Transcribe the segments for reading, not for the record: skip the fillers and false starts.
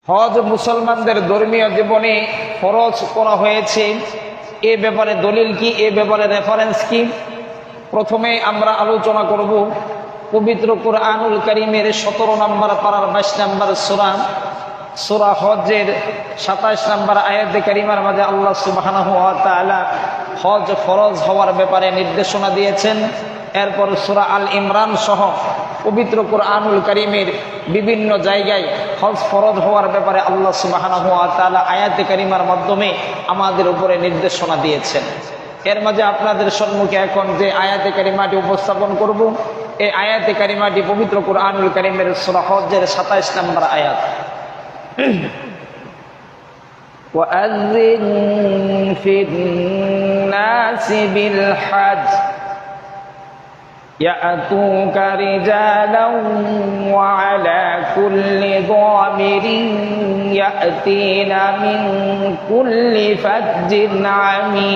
হজ মুসলমানদের ধর্মীয় জীবনে ফরজ করা হয়েছে। এ ব্যাপারে দলিল কি, এ ব্যাপারে রেফারেন্স কি? প্রথমে আমরা আলোচনা করব পবিত্র কুরআনুল কারীমের 17 নম্বর পারার 22 নম্বর সূরা হজের 27 নম্বর আয়াতে কারিমার মাঝে আল্লাহ সুবহানাহু ওয়া তাআলা হজ ফরজ হওয়ার ব্যাপারে নির্দেশনা দিয়েছেন। এরপর সূরা আল ইমরান সহ পবিত্র কুরআনুল কারীমের বিভিন্ন জায়গায় হজ ফরজ হওয়ার ব্যাপারে আল্লাহ সুবহানাহু ওয়া তাআলা আয়াতে কারিমার মাধ্যমে আমাদের উপরে নির্দেশনা দিয়েছেন। এর মাঝে আপনাদের সম্মুখে এখন যে আয়াতে কারিমাটি উপস্থাপন করব, এই আয়াতে কারিমাটি পবিত্র কুরআনুল কারীমের সূরা হজের 27 নম্বর আয়াত। وَأَذِّنْ فِي النَّاسِ بِالْحَجِّ يَأْتُوكَ رِجَالًا وَعَلَى كُلِّ ضَامِرٍ يَأْتِينَ مِنْ كُلِّ فَجٍّ عَمِيقٍ।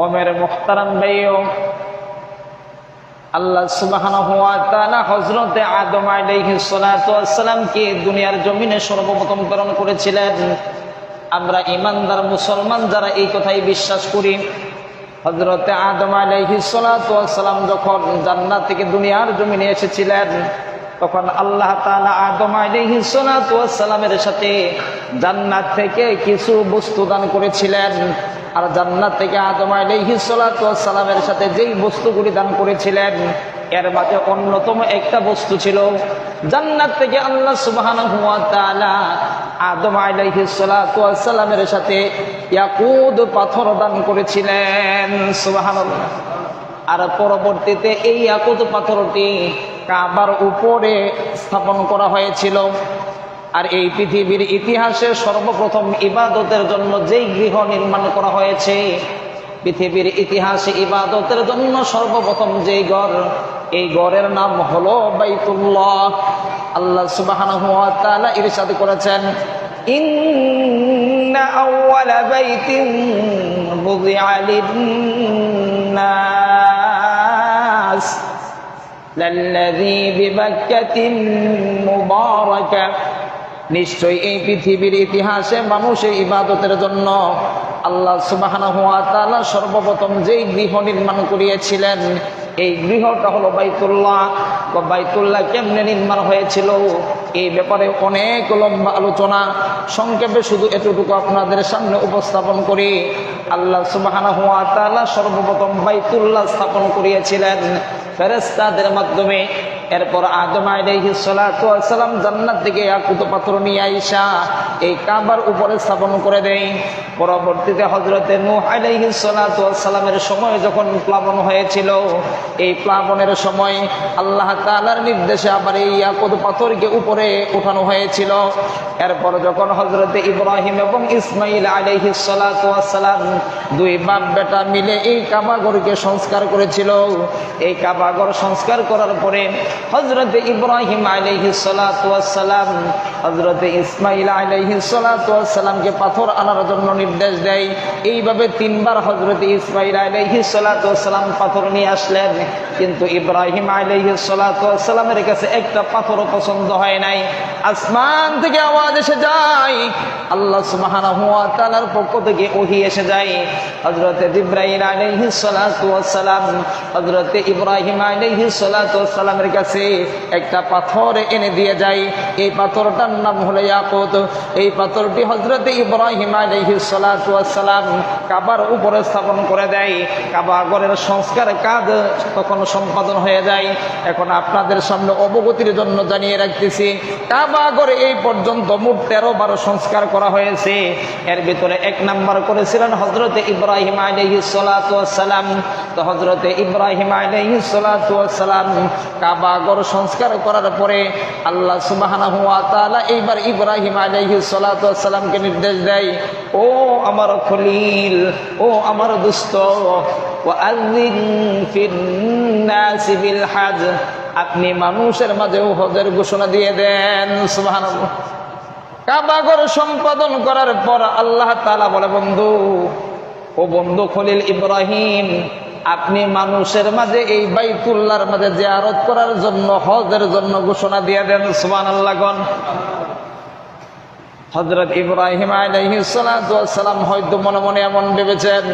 ওমর মুহতারাম ভাইও, আল্লাহ সুবহানাহু ওয়া তাআলা হযরতে আদম আলাইহিস সালাতু ওয়াস সালামকে দুনিয়ার জমিনে সর্বপ্রথম প্রেরণ করেছিলেন। আমরা ঈমানদার মুসলমান যারা এই কথাই বিশ্বাস করি, হযরতে আদম আলাইহিস সালাতু ওয়াস সালাম যখন জান্নাত থেকে দুনিয়ার জমিনে এসেছিলেন, তখন আল্লাহ তাআলা আদম আলাইহিস সালাতু ওয়াস সালামের সাথে জান্নাত থেকে কিছু বস্তু দান করেছিলেন। আর জান্নাত থেকে আদম আলাইহিস সালাতু ওয়াস সালামের সাথে যেই বস্তুগুলি দান করেছিলেন, এর মাঝে অন্যতম একটা বস্তু ছিল, জান্নাত থেকে আল্লাহ সুবহানাহু ওয়া তাআলা আদম আলাইহিস সালাতু ওয়াস সালামের সাথে ইয়াকুত পাথর দান করেছিলেন। সুবহানাল্লাহ। আর পরবর্তীতে এই ইয়াকুত পাথরটি কাবার উপরে স্থাপন করা হয়েছিল। আর এই পৃথিবীর ইতিহাসে সর্বপ্রথম ইবাদতের জন্য যেই গৃহ নির্মাণ করা হয়েছে, পৃথিবীর ইতিহাসে ইবাদতের জন্য সর্বপ্রথম যেই ঘর, এই ঘরের নাম হলো বাইতুল্লাহ। আল্লাহ সুবহানাহু ওয়া তাআলা ইরশাদ করেছেন, ইন্না আউওয়ালা বাইতিন বুযিআ লিন-নাস লাল্লাযী বিবাক্কাতিন মুবারাকা। নিশ্চয়ই এই পৃথিবীর ইতিহাসে মানুষের ইবাদতের জন্য আল্লাহ সুবহানাহু ওয়া তাআলা সর্বপ্রথম যেই গৃহ নির্মাণ করিয়েছিলেন, এই গৃহটা হলো বাইতুল্লাহ। বাইতুল্লাহ কেমনে নির্মাণ হয়েছিল, এই ব্যাপারে অনেক লম্বা আলোচনা, সংক্ষেপে শুধু এতটুকু আপনাদের সামনে উপস্থাপন করি। আল্লাহ সুবহানাহু ওয়া তাআলা সর্বপ্রথম বাইতুল্লাহ স্থাপন করিয়েছিলেন ফেরেশতাদের মাধ্যমে। এরপর আদম আলাইহিস সালাতু ওয়াস সালাম জান্নাত থেকে ইয়াকুত পাথর নিয়ে আইসা এই কাবার উপরে স্থাপন করে দেয়। পরবর্তীতে হযরতে নূহ আলাইহিস সালাতু ওয়াস সালামের সময় যখন প্লাবন হয়েছিল, এই প্লাবনের সময় আল্লাহ তাআলার নির্দেশে আবার এই ইয়াকুত পাথরকে উপরে উঠানো হয়েছিল। এরপর যখন হযরতে ইব্রাহিম এবং ইসমাঈল আলাইহিস সালাতু ওয়াস সালাম দুই বাপ বেটা মিলে এই কাবাঘরকে সংস্কার করেছিল, এই কাবাঘর সংস্কার করার পরে হযরতে ইব্রাহিম আলাইহিস সালাতু ওয়াস সালাম হযরতে ইসমাঈল আলাইহিস সালাতু ওয়াস সালামকে পাথর আনার জন্য নির্দেশ দেয়। এইভাবে তিনবার হযরতে ইসমাঈল আলাইহিস সালাতু ওয়াস সালাম পাথর নিয়ে আসলেন, কিন্তু ইব্রাহিম আলাইহিস সালাতু ওয়াস সালামের কাছে একটা পাথরও পছন্দ হয় নাই। আসমান থেকে আওয়াজ এসে যায়, আল্লাহ সুবহানাহু ওয়া তাআলার পক্ষ থেকে ওহী এসে যায়। হযরতে জিবরাইল আলাইহিস সালাতু ওয়াস সালাম হযরতে ইব্রাহিম আলাইহিস সালাতু ওয়াস সালামের কাছে একটা পাথর এনে দিয়ে যায়। এই পাথরটার নাম হলো ইয়াকুত। এই পাথরটি হযরতে ইব্রাহিম আলাইহিস সালাতু ওয়াস সালাম কাবার উপরে স্থাপন করে দেয়। কাবা ঘরের সংস্কার কাজ তখন সম্পাদন হয়ে যায়। এখন আপনাদের সামনে অবগতির জন্য জানিয়ে রাখতেছি, কাবা ঘরে এই পর্যন্ত মোট 13 বার সংস্কার করা হয়েছে। এর ভিতরে 1 নাম্বার করেছিলেন হযরতে ইব্রাহিম আলাইহিস সালাতু ওয়াস সালাম। তো হযরতে ইব্রাহিম আলাইহিস সালাতু ওয়াস সালাম কাবা ঘর সংস্কার করার পরে আল্লাহ সুবহানাহু ওয়া তাআলা এইবার ইব্রাহিম আলাইহিস সালাতু ওয়াস সালামকে নির্দেশ দেয়, ও আমার খলিল, ও আমার দোস্ত, ওয়াআযিন ফিন নাসি বিল হজ, আপনি মানুষের মাঝেও হজের ঘোষণা দিয়ে দেন। সুবহানাল্লাহ। কাবা ঘর সম্পাদন করার পর আল্লাহ তাআলা বলে, বন্ধু, ও বন্ধু খলিল ইব্রাহিম, আপনি মানুষের মাঝে এই বাইতুল্লাহর মাঝে জিয়ারত করার জন্য, হজের জন্য ঘোষণা দিয়ে দেন। সুবহানাল্লাহ। হযরত ইব্রাহিম আলাইহিস সালাতু ওয়াস সালাম হয়তো মনে মনে এমন ভেবেছেন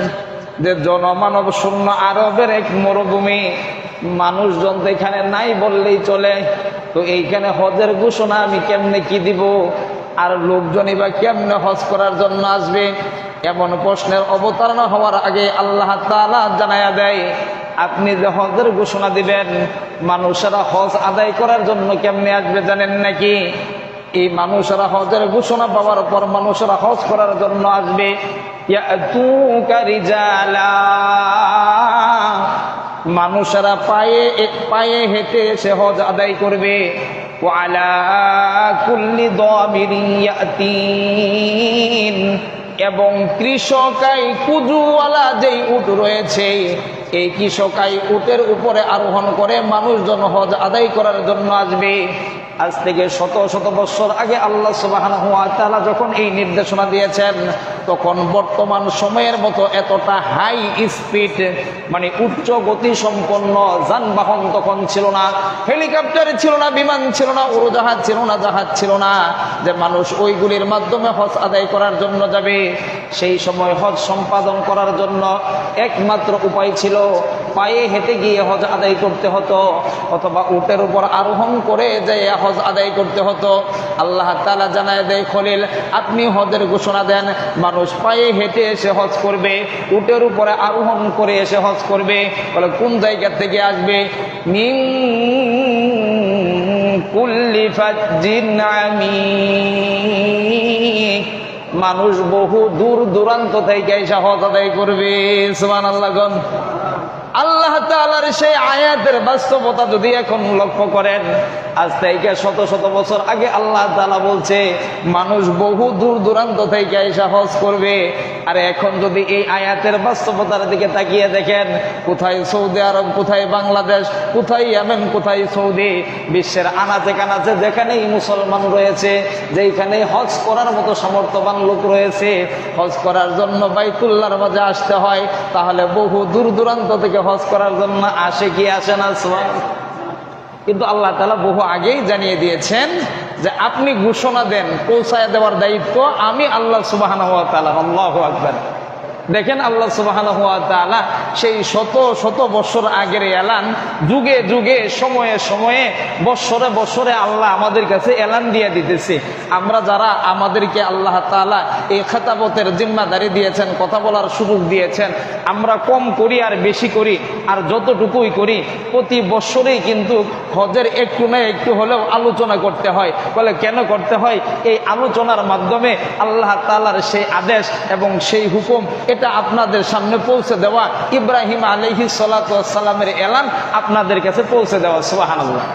যে জনমানব শূন্য আরবের এক মরুভূমি, মানুষজন তো এখানে নাই বললেই চলে, তো এইখানে হজের ঘোষণা আমি কেমনে কি দিব, আর লোকজনই বা কেমনে হজ করার জন্য আসবে? এমন প্রশ্নের অবতারণা হওয়ার আগে আল্লাহ তাআলা জানায়া দেয়, আপনি যে হজের ঘোষণা দিবেন, মানুষেরা হজ আদায় করার জন্য কেমনে আসবে জানেন নাকি? এই মানুষেরা হজের ঘোষণা পাওয়ার পর মানুষেরা হজ করার জন্য আসবে। ইয়াতুকা রিজালা, মানুষেরা পায়ে পায়ে হেঁটে এসে হজ আদায় করবে। ওয়ালা কুল্লি দামিরিন ইয়াতিন, এবং কৃষকাই কুজুওয়ালা যেই উট রয়েছে, এই কৃষকাই উটের উপরে আরোহণ করে মানুষজন হজ আদায় করার জন্য আসবে। আজ থেকে শত শত বছর আগে আল্লাহ সুবহানাহু ওয়া তাআলা যখন এই নির্দেশনা দিয়েছেন, তখন বর্তমান সময়ের মতো এতটা হাই স্পিড, মানে উচ্চ গতি সম্পন্ন যানবাহন তখন ছিল না। হেলিকপ্টার ছিল না, বিমান ছিল না, উড়োজাহাজ ছিল না, জাহাজ ছিল না, যে মানুষ ওইগুলির মাধ্যমে হজ আদায় করার জন্য যাবে। সেই সময় হজ সম্পাদন করার জন্য একমাত্র উপায় ছিল পায়ে হেঁটে গিয়ে হজ আদায় করতে হতো, অথবা উটের উপর আরোহণ করে যে হজ আদায় করতে হতো। আল্লাহ তাআলা জানায় দেয়, খলিল আপনি হজের ঘোষণা দেন, মানুষ পায়ে হেঁটে এসে হজ করবে, উটের উপরে আরোহণ করে এসে হজ করবে। বলে কোন জায়গা থেকে আসবে? মিন কুল্লি ফাজ্জিন আমিক, মানুষ বহু দূর দূরান্ত থেকে এসে হজ আদায় করবে। সুবহানাল্লাহ। আল্লাহ তাআলার সেই আয়াতের বাস্তবতা যদি এখন লক্ষ্য করেন, আজ থেকে শত শত বছর আগে আল্লাহ তাআলা বলছে মানুষ বহু দূর দূরান্ত থেকে এসে হজ করবে। আর এখন যদি এই আয়াতের বাস্তবতার দিকে তাকিয়ে দেখেন, কোথায় সৌদি আরব, কোথায় বাংলাদেশ, কোথায় ইয়েমেন, কোথায় সৌদি, বিশ্বের আনাচে কানাচে যেখানেই মুসলমান রয়েছে, যেখানেই হজ করার মতো সামর্থ্যবান লোক রয়েছে, হজ করার জন্য বাইতুল্লাহর মাঝে আসতে হয়, তাহলে বহু দূর দূরান্ত থেকে হজ করার জন্য আসে কি আসে না? কিন্তু আল্লাহ তাআলা বহু আগেই জানিয়ে দিয়েছেন যে আপনি ঘোষণা দেন, পৌঁছায় দেওয়ার দায়িত্ব আমি আল্লাহ সুবহানাহু ওয়া তাআলা। আল্লাহু আকবার। দেখেন আল্লাহ সুবহানাহু ওয়া তাআলা সেই শত শত বছর আগের এলান যুগে যুগে সময়ে সময়ে বছরে বছরে আল্লাহ আমাদের কাছে এলান দিয়ে দিতেছে। আমরা যারা, আমাদেরকে আল্লাহ তাআলা এই খেতাবতের জিম্মাদারি দিয়েছেন, কথা বলার সুযোগ দিয়েছেন, আমরা কম করি আর বেশি করি, আর যতটুকুই করি প্রতি বছরেই কিন্তু হজের একটু না একটু হলেও আলোচনা করতে হয়। বলে কেন করতে হয়? এই আলোচনার মাধ্যমে আল্লাহ তাআলার সেই আদেশ এবং সেই হুকুম এটা আপনাদের সামনে পৌঁছে দেওয়া, ইব্রাহিম আলাইহিস সালাতু ওয়াস সালামের এলান আপনাদের কাছে পৌঁছে দেওয়া। সুবহানাল্লাহ।